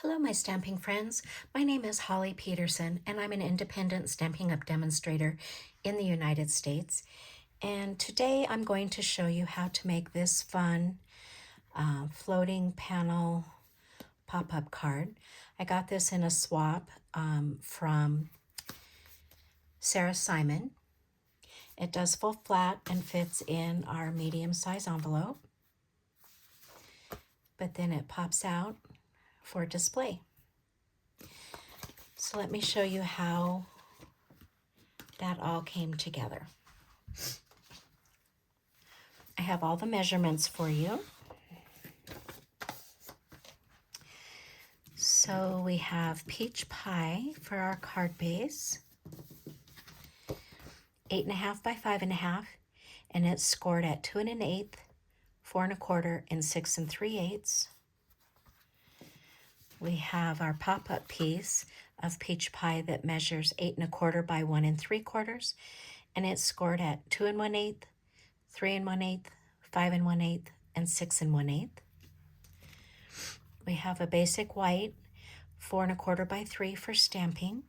Hello, my stamping friends. My name is Holly Peterson, and I'm an independent Stampin' Up! Demonstrator in the United States. And today I'm going to show you how to make this fun floating panel pop-up card. I got this in a swap from Sarah Simon. It does full flat and fits in our medium size envelope, but then it pops out for display. So let me show you how that all came together. I have all the measurements for you. So we have peach pie for our card base, 8.5 by 5.5, and it's scored at 2 1/8, 4 1/4, and 6 3/8. We have our pop-up piece of peach pie that measures 8 1/4 by 1 3/4, and it's scored at 2 1/8, 3 1/8, 5 1/8, and 6 1/8. We have a basic white 4 1/4 by 3 for stamping.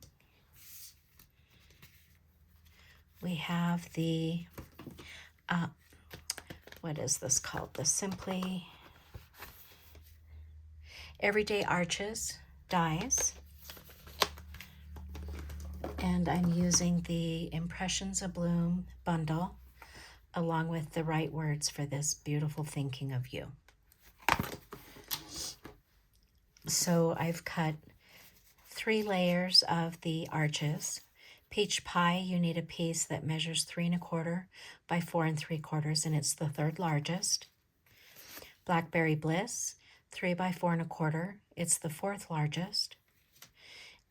We have the, what is this called? The Simply Everyday Arches dies. And I'm using the Impressions Abloom bundle along with the right words for this beautiful thinking of you. So I've cut 3 layers of the arches. Peach pie, you need a piece that measures 3 1/4 by 4 3/4, and it's the 3rd largest. Blackberry Bliss, 3 by 4 1/4, it's the 4th largest.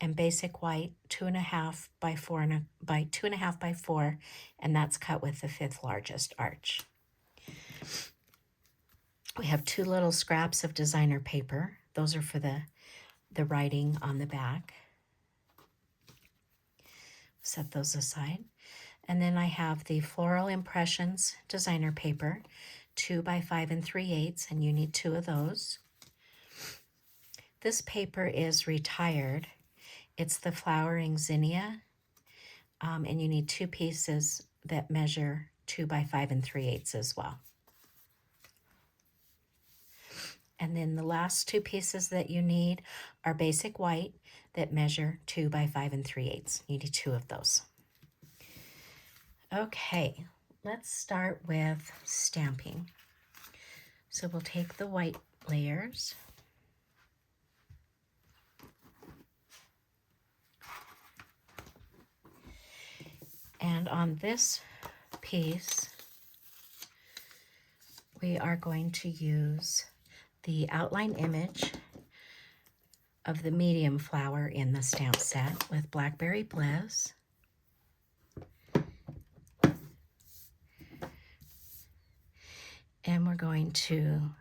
And basic white, 2.5 by 4 by 2.5 by 4, and that's cut with the 5th largest arch. We have 2 little scraps of designer paper. Those are for the writing on the back. Set those aside. And then I have the Floral Impressions designer paper, 2 by 5 3/8, and you need 2 of those. This paper is retired. It's the flowering Zinnia, and you need 2 pieces that measure 2 by 5 3/8 as well. And then the last 2 pieces that you need are basic white that measure 2 by 5 3/8. You need 2 of those. Okay, let's start with stamping. So we'll take the white layers. And on this piece, we are going to use the outline image of the medium flower in the stamp set with Blackberry Bliss. And we're going to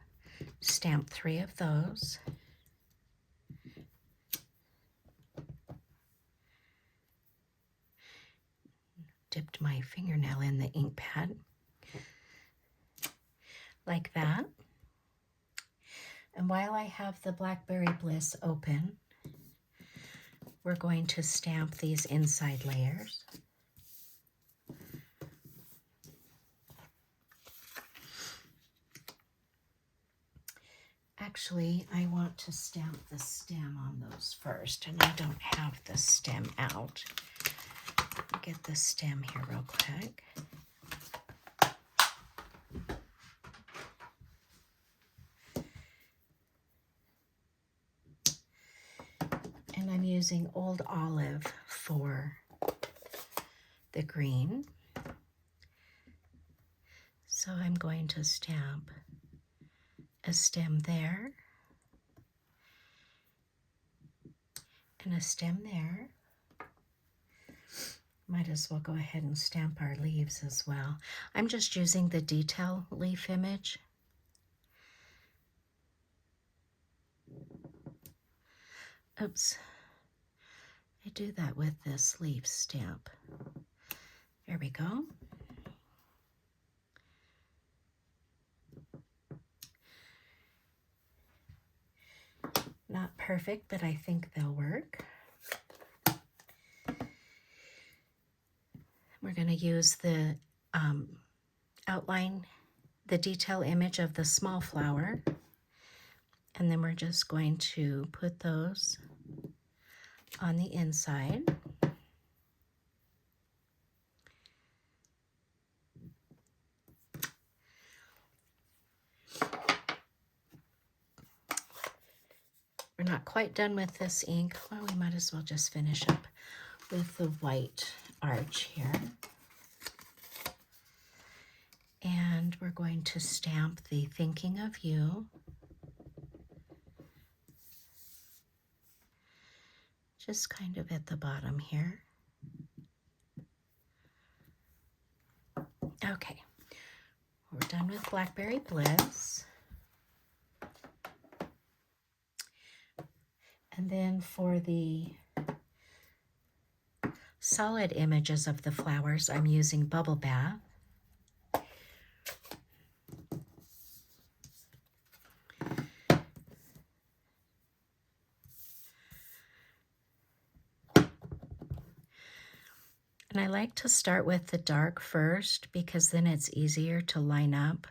stamp 3 of those. Dipped my fingernail in the ink pad like that. And while I have the Blackberry Bliss open, we're going to stamp these inside layers. Actually, I want to stamp the stem on those first, and I don't have the stem out. I'll get the stem here real quick. And I'm using Old Olive for the green. So I'm going to stamp a stem there and a stem there. Might as well go ahead and stamp our leaves as well. I'm just using the detail leaf image. Oops, I do that with this leaf stamp. There we go. Not perfect, but I think they'll work. We're going to use the outline, the detail image of the small flower, and then we're just going to put those on the inside. We're not quite done with this ink. Well, we might as well just finish up with the white arch here. And we're going to stamp the thinking of you. Just kind of at the bottom here. Okay, we're done with Blackberry Bliss. And then for the solid images of the flowers, I'm using Bubble Bath. And I like to start with the dark first because then it's easier to line up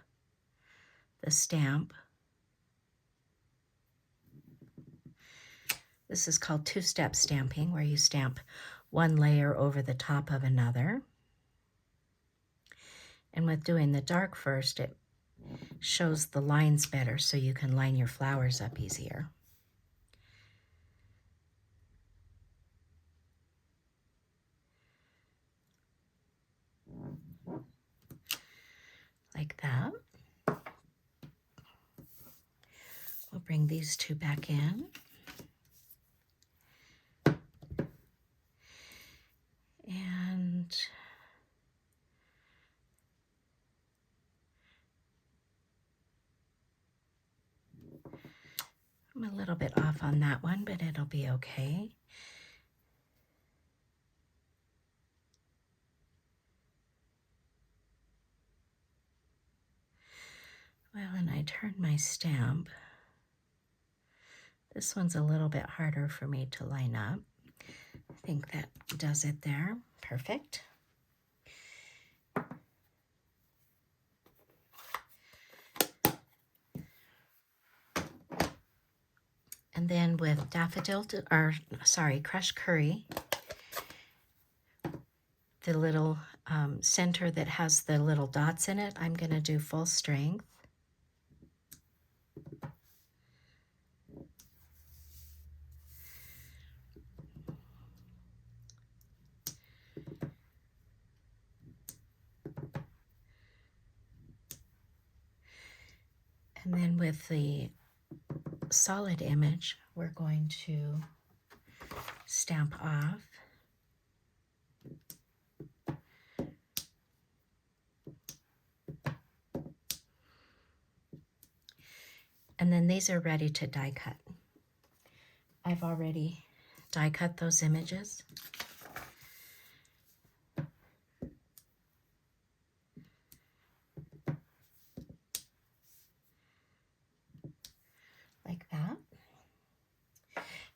the stamp. This is called two-step stamping, where you stamp one layer over the top of another. And with doing the dark first, it shows the lines better so you can line your flowers up easier. Like that. We'll bring these two back in. And I'm a little bit off on that one, but it'll be okay. Well, and I turned my stamp. This one's a little bit harder for me to line up. I think that does it there. Perfect. And then with crushed curry, the little center that has the little dots in it, I'm going to do full strength. And then with the solid image, we're going to stamp off. And then these are ready to die cut. I've already die cut those images. Like that.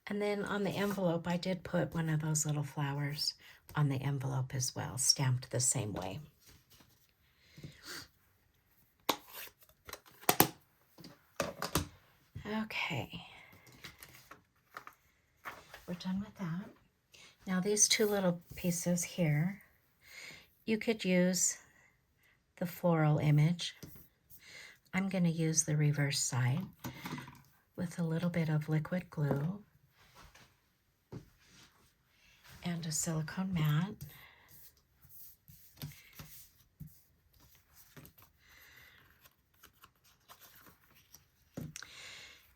And then on the envelope, I did put one of those little flowers on the envelope as well, stamped the same way. Okay. We're done with that. Now these two little pieces here, you could use the floral image. I'm going to use the reverse side with a little bit of liquid glue and a silicone mat.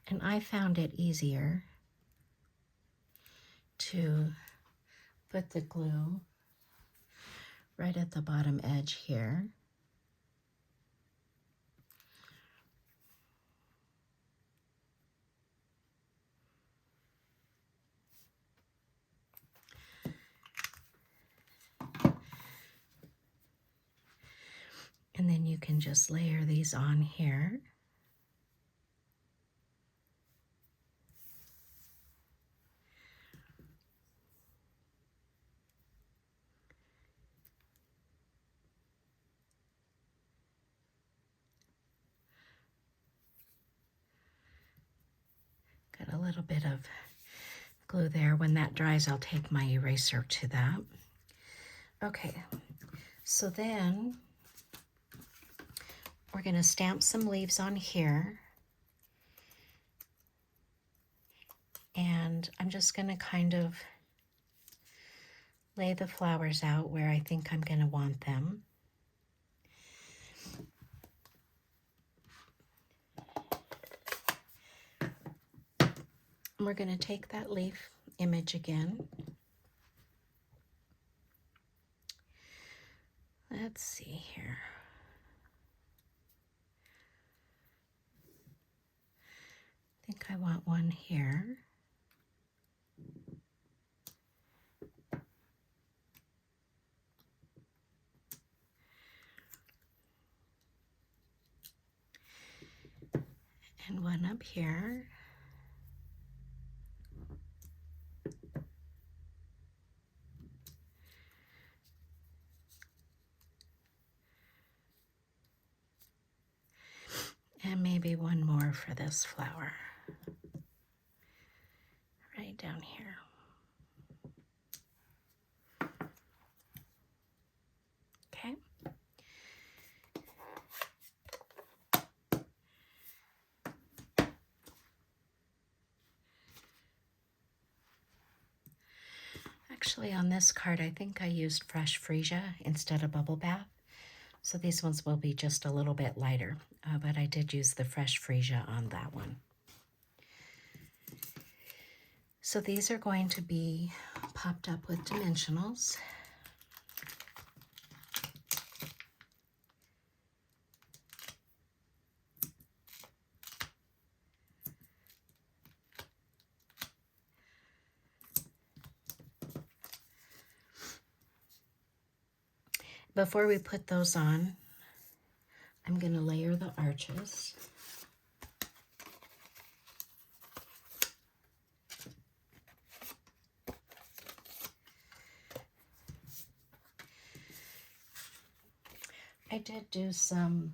And I found it easier to put the glue right at the bottom edge here. And then you can just layer these on here. little bit of glue there. When that dries, I'll take my eraser to that. Okay, so then we're going to stamp some leaves on here. And I'm just going to kind of lay the flowers out where I think I'm going to want them. And we're going to take that leaf image again. Let's see here. I think I want one here. And one up here. And maybe one more for this flower. Right down here. Okay. Actually, on this card, I think I used fresh freesia instead of bubble bath. So these ones will be just a little bit lighter, but I did use the fresh freesia on that one. So these are going to be popped up with dimensionals. Before we put those on, I'm going to layer the arches. I did do some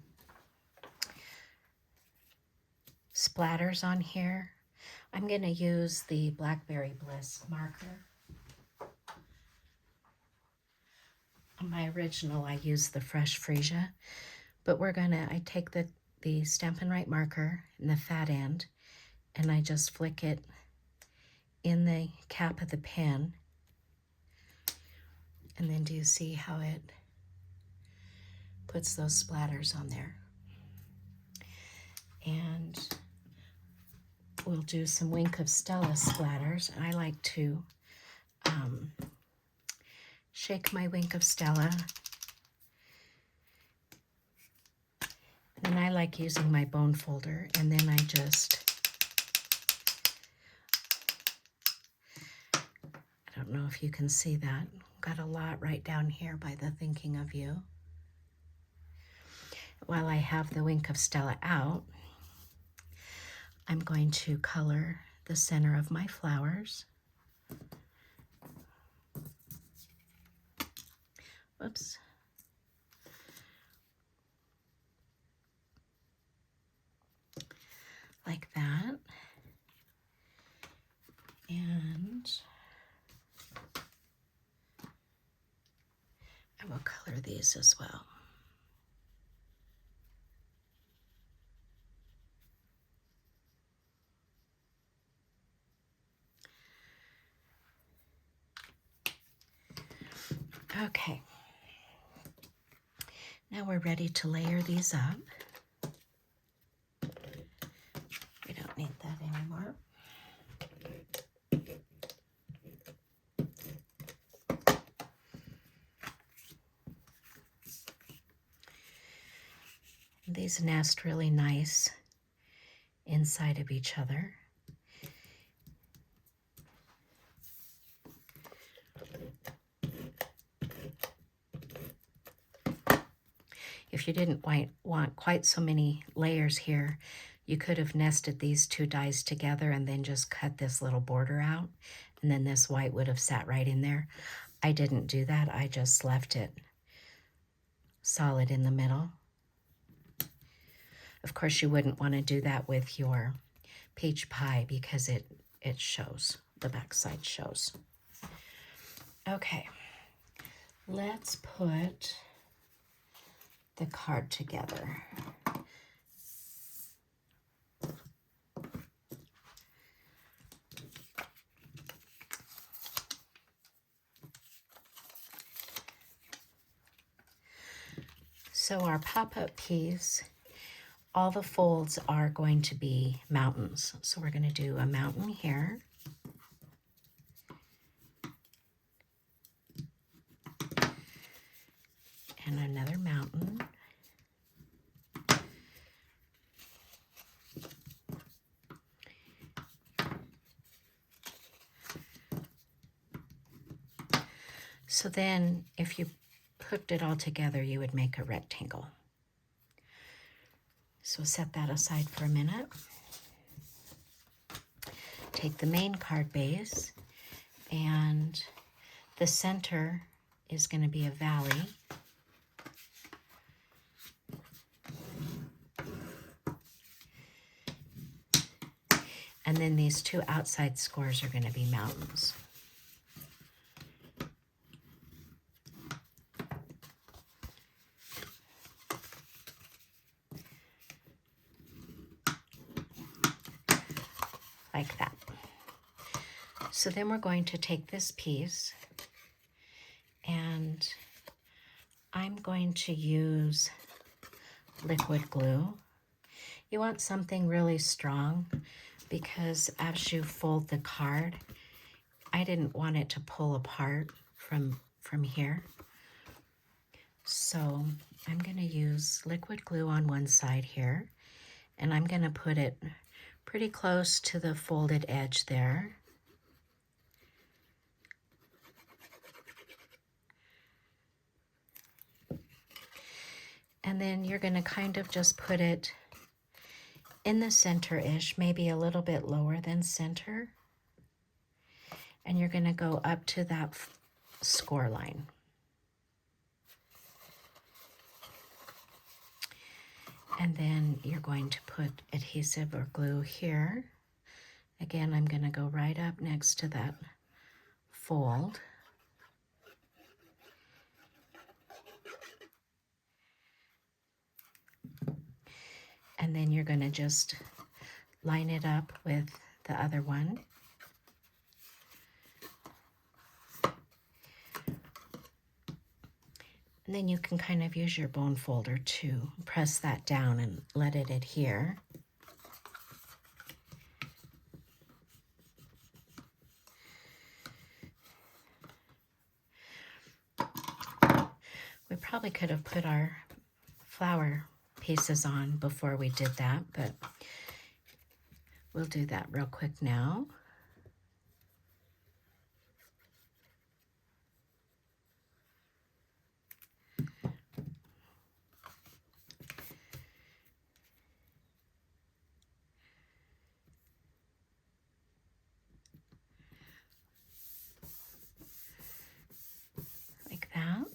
splatters on here. I'm going to use the Blackberry Bliss marker. On my original, I used the fresh freesia, but I take the Stampin' Right marker in the fat end, and I just flick it in the cap of the pen. And then do you see how it puts those splatters on there? And we'll do some Wink of Stella splatters. I like to shake my Wink of Stella. And I like using my bone folder, and then I don't know if you can see that. Got a lot right down here by the Thinking of You. While I have the Wink of Stella out, I'm going to color the center of my flowers. Whoops. Like that. And I will color these as well. Okay. Now we're ready to layer these up. We don't need that anymore. These nest really nice inside of each other. If you didn't want quite so many layers here, you could have nested these two dies together and then just cut this little border out, and then this white would have sat right in there. I didn't do that. I just left it solid in the middle. Of course, you wouldn't want to do that with your peach pie because it shows, the back side shows. Okay, let's put the card together. So our pop-up piece, all the folds are going to be mountains. So we're going to do a mountain here. And another mountain. So then if you hooked it all together, you would make a rectangle. So set that aside for a minute. Take the main card base, and the center is going to be a valley. And then these two outside squares are going to be mountains. Like that. So then we're going to take this piece, and I'm going to use liquid glue. You want something really strong because as you fold the card, I didn't want it to pull apart from here. So I'm going to use liquid glue on one side here, and I'm going to put it pretty close to the folded edge there. And then you're going to kind of just put it in the center-ish, maybe a little bit lower than center. And you're going to go up to that score line. And then you're going to put adhesive or glue here. Again, I'm going to go right up next to that fold. And then you're going to just line it up with the other one. And then you can kind of use your bone folder to press that down and let it adhere. We probably could have put our flower pieces on before we did that, but we'll do that real quick now. Like that.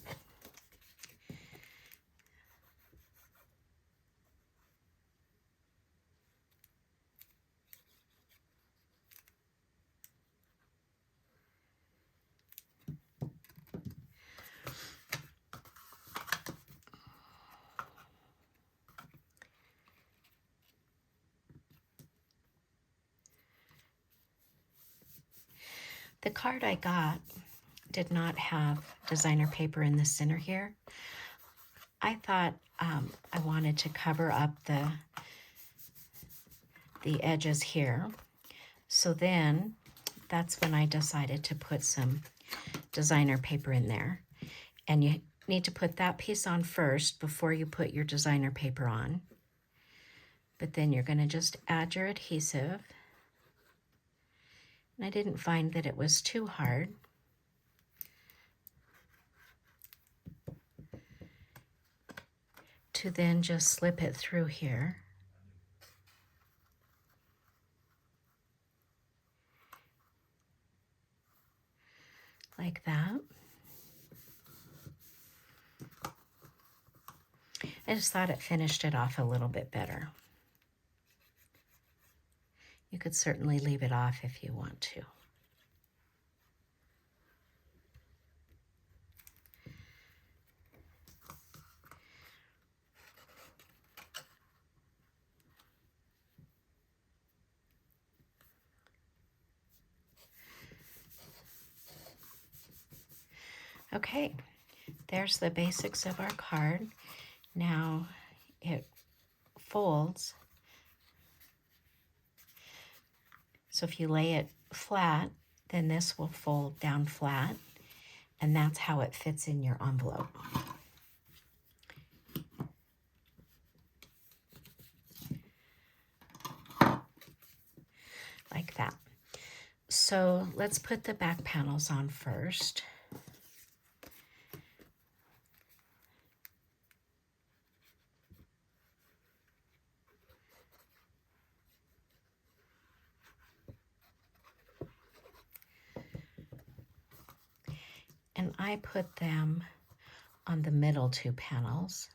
The card I got did not have designer paper in the center here. I thought I wanted to cover up the edges here. So then that's when I decided to put some designer paper in there. And you need to put that piece on first before you put your designer paper on. But then you're going to just add your adhesive. And I didn't find that it was too hard. To then just slip it through here. Like that. I just thought it finished it off a little bit better. You could certainly leave it off if you want to. Okay, there's the basics of our card. Now it folds. So if you lay it flat, then this will fold down flat, and that's how it fits in your envelope. Like that. So let's put the back panels on first. And I put them on the middle two panels.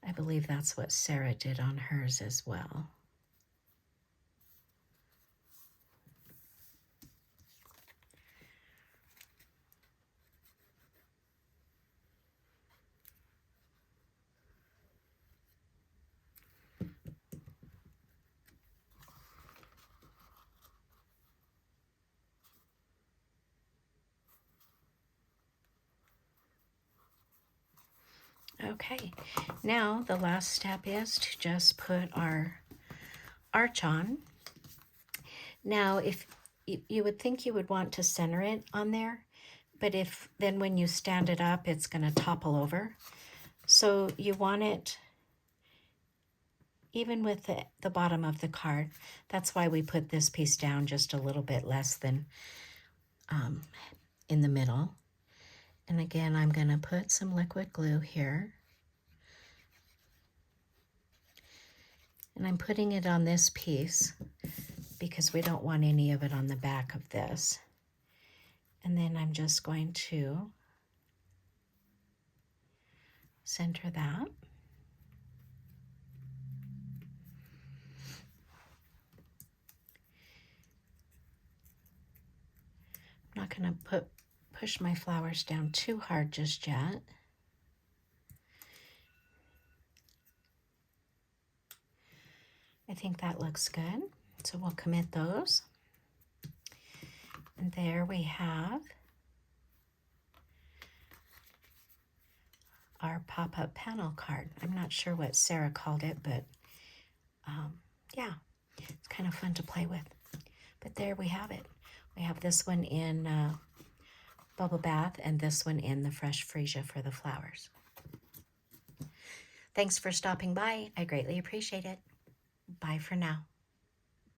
I believe that's what Sarah did on hers as well. Okay, now the last step is to just put our arch on. Now, if you would think you would want to center it on there, but if then when you stand it up, it's going to topple over. So you want it even with the bottom of the card. That's why we put this piece down just a little bit less than in the middle. And again, I'm going to put some liquid glue here. And I'm putting it on this piece because we don't want any of it on the back of this. And then I'm just going to center that. I'm not going to push my flowers down too hard just yet. I think that looks good. So we'll commit those. And there we have our pop-up panel card. I'm not sure what Sarah called it, but yeah, it's kind of fun to play with. But there we have it. We have this one in Bubble Bath and this one in the Fresh Freesia for the flowers. Thanks for stopping by. I greatly appreciate it. Bye for now.